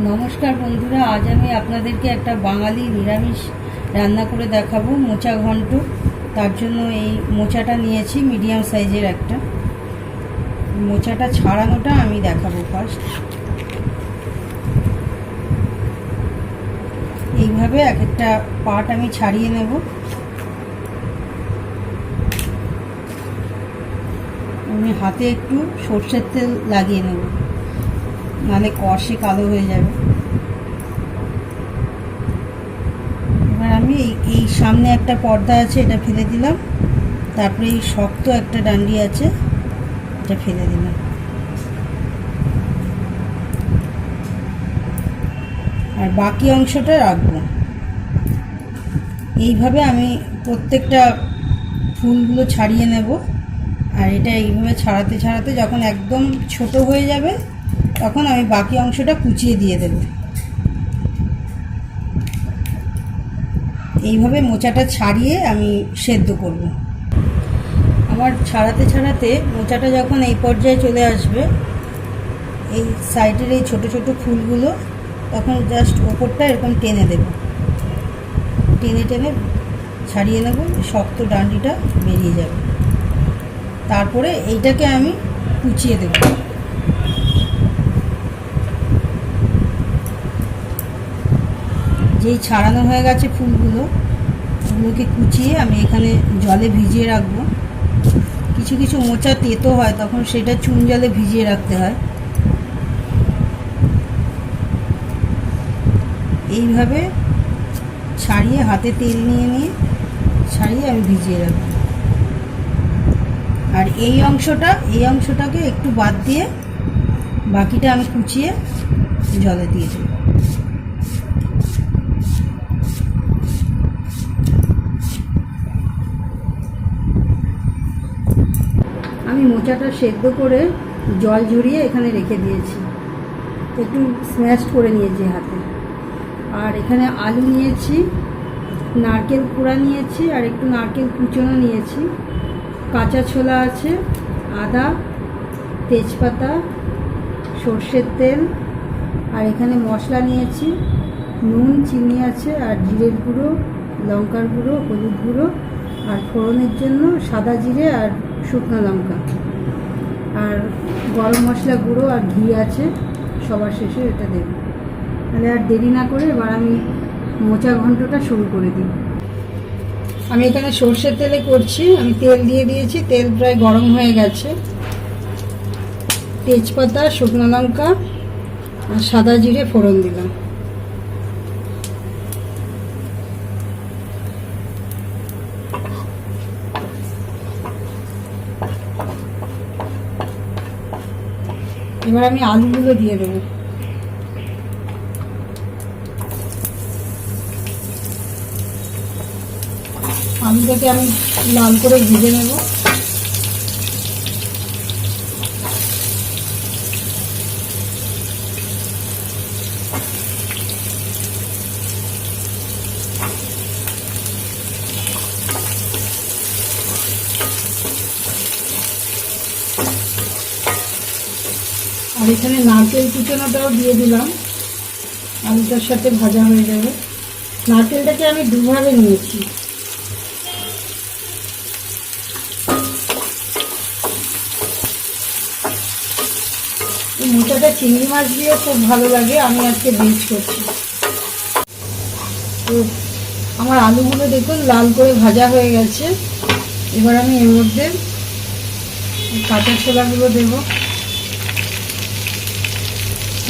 নমস্কার বন্ধুরা, আজ আমি আপনাদেরকে একটা বাঙালি নিরামিষ রান্না করে দেখাবো, মোচা ঘন্ট। তার জন্য এই মোচাটা নিয়েছি, মিডিয়াম সাইজের একটা। মোচাটা ছাড়ানোটা আমি দেখাবো ফার্স্ট। এইভাবে এক একটা পার্ট আমি ছাড়িয়ে নেব। আমি হাতে একটু সর্ষের তেল লাগিয়ে নেব, নাহলে কষে কালো হয়ে যাবে। এবার আমি এই সামনে একটা পর্দা আছে, এটা ফেলে দিলাম। তারপরে এই শক্ত একটা ডান্ডি আছে, এটা ফেলে দিলাম। আর বাকি অংশটা রাখবো। এইভাবে আমি প্রত্যেকটা ফুলগুলো ছাড়িয়ে নেব। আর এটা এইভাবে ছাড়াতে ছাড়াতে যখন একদম ছোট হয়ে যাবে, তখন আমি বাকি অংশটা কুচিয়ে দিয়ে দেব। এইভাবে মোচাটা ছাড়িয়ে আমি সেদ্ধ করব। আমার ছাড়াতে ছাড়াতে মোচাটা যখন এই পর্যায়ে চলে আসবে, এই সাইডের এই ছোট ছোট ফুলগুলো, তখন জাস্ট ওপরটা এরকম টেনে দেব, টেনে টেনে ছাড়িয়ে নেব, শক্ত ডান্ডিটা বেরিয়ে যাবে। তারপরে এইটাকে আমি কুচিয়ে দেব। যেই ছাড়ানো হয়ে গেছে ফুলগুলো, ওগুলোকে কুচিয়ে আমি এখানে জলে ভিজিয়ে রাখবো। কিছু কিছু মোচা তেতো হয়, তখন সেটা চুন জলে ভিজিয়ে রাখতে হয়। এইভাবে ছাড়িয়ে হাতে তেল নিয়ে নিয়ে ছাড়িয়ে আমি ভিজিয়ে রাখবো। আর এই অংশটাকে একটু বাদ দিয়ে বাকিটা আমি কুচিয়ে জলে দিয়ে দেব। আমি মোচাটা সেদ্ধ করে জল ঝরিয়ে এখানে রেখে দিয়েছি, একটু স্ম্যাশ করে নিয়েছি হাতে। আর এখানে আলু নিয়েছি, নারকেল কোড়া নিয়েছি, আর একটু নারকেল কুচনো নিয়েছি, কাঁচা ছোলা আছে, আদা, তেজপাতা, সর্ষের তেল, আর এখানে মশলা নিয়েছি, নুন, চিনি আছে, আর জিরের গুঁড়ো, লঙ্কার গুঁড়ো, হলুদ গুঁড়ো, আর ফোড়নের জন্য সাদা জিরে আর শুকনো লঙ্কা, আর গরম মশলা গুঁড়ো আর ঘি আছে। সবার শেষে এটা দেব। তাহলে আর দেরি না করে এবার আমি মোচা ঘন্টটা শুরু করে দিই। আমি এখানে সর্ষের তেলে করছি। আমি তেল দিয়ে দিয়েছি, তেল প্রায় গরম হয়ে গেছে। তেজপাতা, শুকনো লঙ্কা আর সাদা জিরে ফোড়ন দিলাম। এবার আমি আলুগুলো দিয়ে দেবো। আলুটাকে আমি লাল করে ভেজে নেব। আর এখানে নারকেল কুচনোটাও দিয়ে দিলাম, আলুটার সাথে ভাজা হয়ে যাবে। নারকেলটাকে আমি দুভাবে নিয়েছি। এই মোচাটা চিংড়ি মাছ দিয়ে খুব ভালো লাগে, আমি আজকে ভেজ করছি। তো আমার আলুগুলো দেখুন লাল করে ভাজা হয়ে গেছে। এবার আমি এর মধ্যে কাঁচা ছোলাগুলো দেব,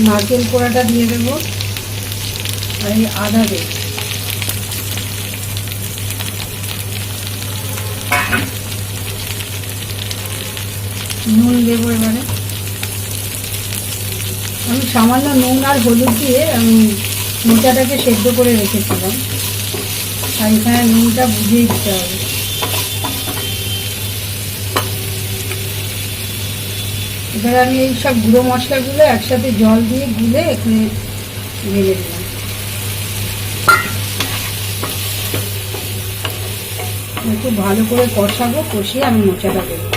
নারকেল কোড়াটা দিয়ে দেব, আর এই আদা দেব। নুন দেবো। এবারে আমি সামান্য নুন আর হলুদ দিয়ে আমি মোচাটাকে সেদ্ধ করে রেখেছিলাম, আর এখানে নুনটা বুঝিয়ে দিতে হবে। এবার আমি এই সব গুঁড়ো মশলাগুলো একসাথে জল দিয়ে গুলে এখানে ঢেলে দিলাম। একটু ভালো করে কষাবো, কষিয়ে আমি মোচাটা দেবো।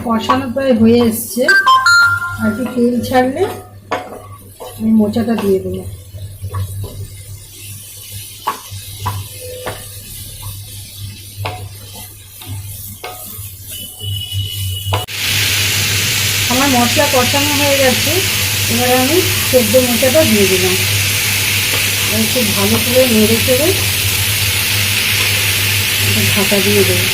কষানো প্রায় হয়ে এসছে, আর একটু তেল ছাড়লে আমি মোচাটা দিয়ে দেবো। আমার মশলা কষানো হয়ে গেছে, এবারে আমি সেদ্ধ মোচাটা দিয়ে দিলাম। খুব ভালো করে নেড়ে চেড়ে ঢাকা দিয়ে দেবো।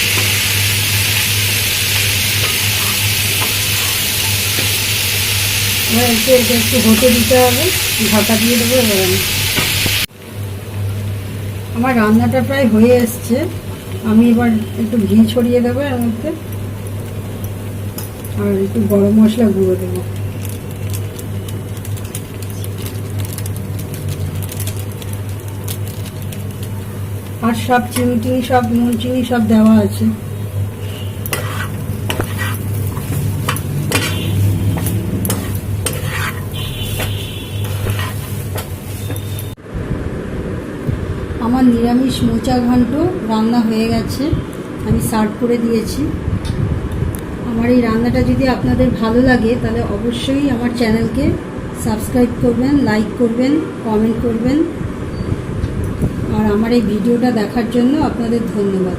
এবার এটা একটু হতে দিতে হবে, ঢাকা দিয়ে দেবো। এবার আমার রান্নাটা প্রায় হয়ে এসছে, আমি এবার একটু ঘি ছড়িয়ে দেবো এর মধ্যে, আর একটু গরম মশলা গুঁড়ো দেবো। আর সব চিনি টিনি সব নুন চিনি সব দেওয়া আছে। আমার নিরামিষ মোচা ঘন্ট রান্না হয়ে গেছে, আমি সার্ভ করে দিয়েছি। আমার এই রান্নাটা যদি আপনাদের ভালো লাগে তাহলে অবশ্যই আমার চ্যানেলকে সাবস্ক্রাইব করবেন, লাইক করবেন, কমেন্ট করবেন। আর আমার এই ভিডিওটা দেখার জন্য আপনাদের ধন্যবাদ।